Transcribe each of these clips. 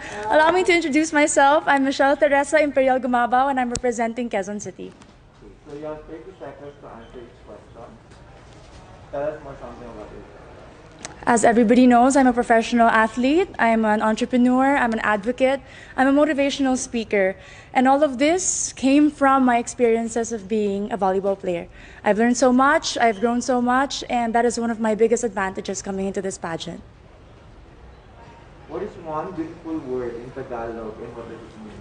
everyone. Allow me to introduce myself. I'm Michele Michele Gumabao, and I'm representing Quezon City. So you have 30 seconds to answer each question. Tell us more something about it. As everybody knows, I'm a professional athlete, I'm an entrepreneur, I'm an advocate, I'm a motivational speaker. And all of this came from my experiences of being a volleyball player. I've learned so much, I've grown so much, and that is one of my biggest advantages coming into this pageant. What is one beautiful word in Tagalog and what does it mean?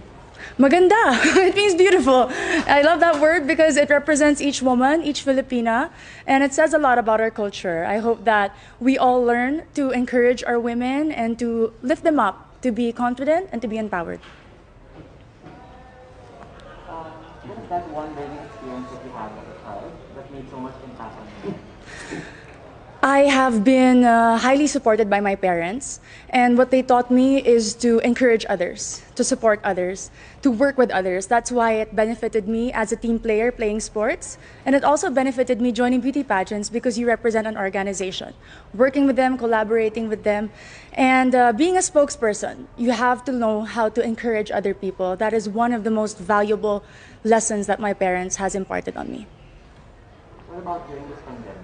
Maganda. It means beautiful. I love that word because it represents each woman, each Filipina, and it says a lot about our culture. I hope that we all learn to encourage our women and to lift them up, to be confident and to be empowered. What is that one learning experience that you had as a child that made so much impact on you? I have been highly supported by my parents, and what they taught me is to encourage others, to support others, to work with others. That's why it benefited me as a team player playing sports, and it also benefited me joining beauty pageants because you represent an organization. Working with them, collaborating with them, and being a spokesperson, you have to know how to encourage other people. That is one of the most valuable lessons that my parents has imparted on me. What about during this pandemic?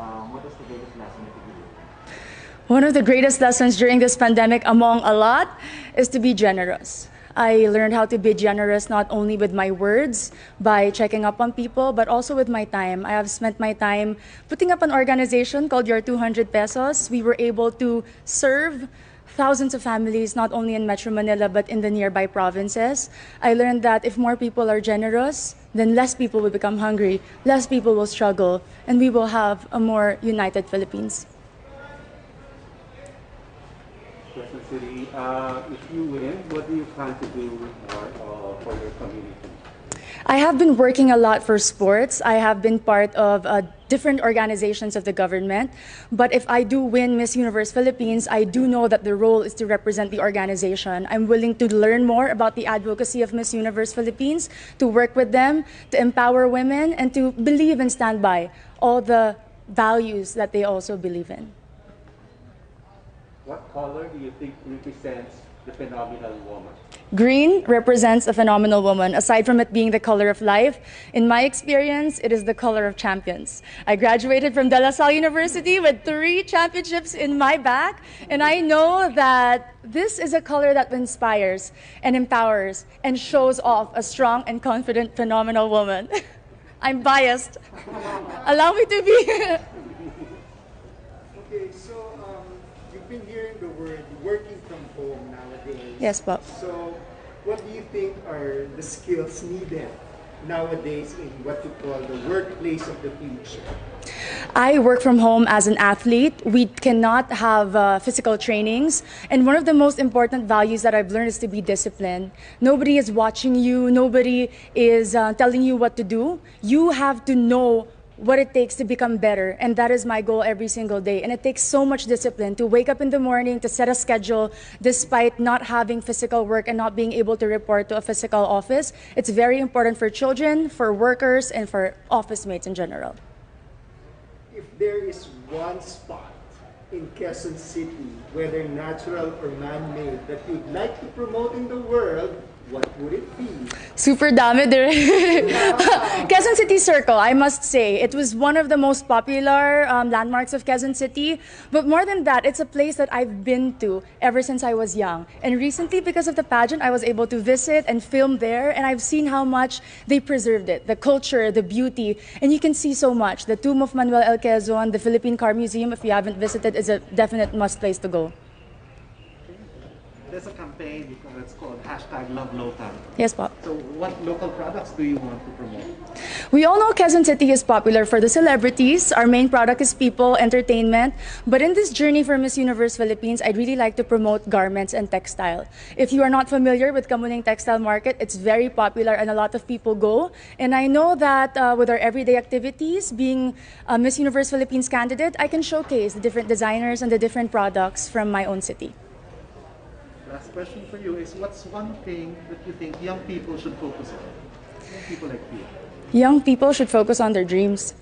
What is the greatest lesson that you learned? One of the greatest lessons during this pandemic, among a lot, is to be generous. I learned how to be generous not only with my words, by checking up on people, but also with my time. I have spent my time putting up an organization called Your 200 Pesos. We were able to serve thousands of families, not only in Metro Manila, but in the nearby provinces. I learned that if more people are generous, then less people will become hungry, less people will struggle, and we will have a more united Philippines. Quezon City, if you win, what do you plan to do more for your community? I have been working a lot for sports. I have been part of different organizations of the government. But if I do win Miss Universe Philippines, I do know that the role is to represent the organization. I'm willing to learn more about the advocacy of Miss Universe Philippines, to work with them, to empower women, and to believe and stand by all the values that they also believe in. What color do you think represents the phenomenal woman? Green represents a phenomenal woman. Aside from it being the color of life, in my experience, it is the color of champions. I graduated from De La Salle University with 3 championships in my back, and I know that this is a color that inspires and empowers and shows off a strong and confident, phenomenal woman. I'm biased. Allow me to be. Okay, so you've been hearing the word working from home nowadays. Yes, Bob. So what do you think are the skills needed nowadays in what you call the workplace of the future? I work from home as an athlete. We cannot have physical trainings. And one of the most important values that I've learned is to be disciplined. Nobody is watching you. Nobody is telling you what to do. You have to know what it takes to become better, and that is my goal every single day. And it takes so much discipline to wake up in the morning, to set a schedule, despite not having physical work and not being able to report to a physical office. It's very important for children, for workers, and for office mates in general. If there is one spot in Quezon City, whether natural or man-made, that you'd like to promote in the world, what would it be? Super dami dire. Quezon City Circle, I must say. It was one of the most popular landmarks of Quezon City. But more than that, it's a place that I've been to ever since I was young. And recently, because of the pageant, I was able to visit and film there. And I've seen how much they preserved it, the culture, the beauty. And you can see so much. The tomb of Manuel L. Quezon, the Philippine Car Museum, if you haven't visited, is a definite must place to go. There's a campaign that's called #LoveLocal. Yes, Pop. So what local products do you want to promote? We all know Quezon City is popular for the celebrities. Our main product is people, entertainment. But in this journey for Miss Universe Philippines, I'd really like to promote garments and textile. If you are not familiar with Kamuning Textile Market, it's very popular and a lot of people go. And I know that with our everyday activities, being a Miss Universe Philippines candidate, I can showcase the different designers and the different products from my own city. Last question for you is, what's one thing that you think young people should focus on? People like you. Young people should focus on their dreams.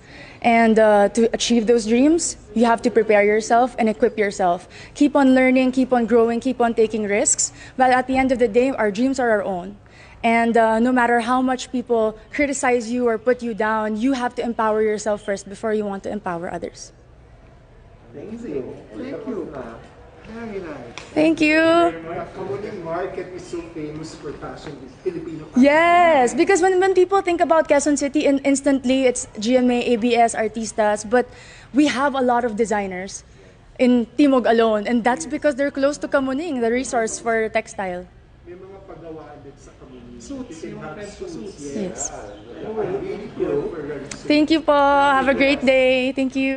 And to achieve those dreams, you have to prepare yourself and equip yourself. Keep on learning, keep on growing, keep on taking risks. But at the end of the day, our dreams are our own. And no matter how much people criticize you or put you down, you have to empower yourself first before you want to empower others. Amazing. Thank you. Very nice. Thank you. The Kamuning market is so famous for fashion, Filipino fashion. Yes, because when people think about Quezon City, instantly it's GMA, ABS, Artistas, but we have a lot of designers in Timog alone, and that's because they're close to Kamuning, the resource for textile. May mga pagawaan din sa Kamuning. Suits, You can yung have mga suits, suits. Yes. Really good for your suits. Thank you po. Have a great day. Thank you.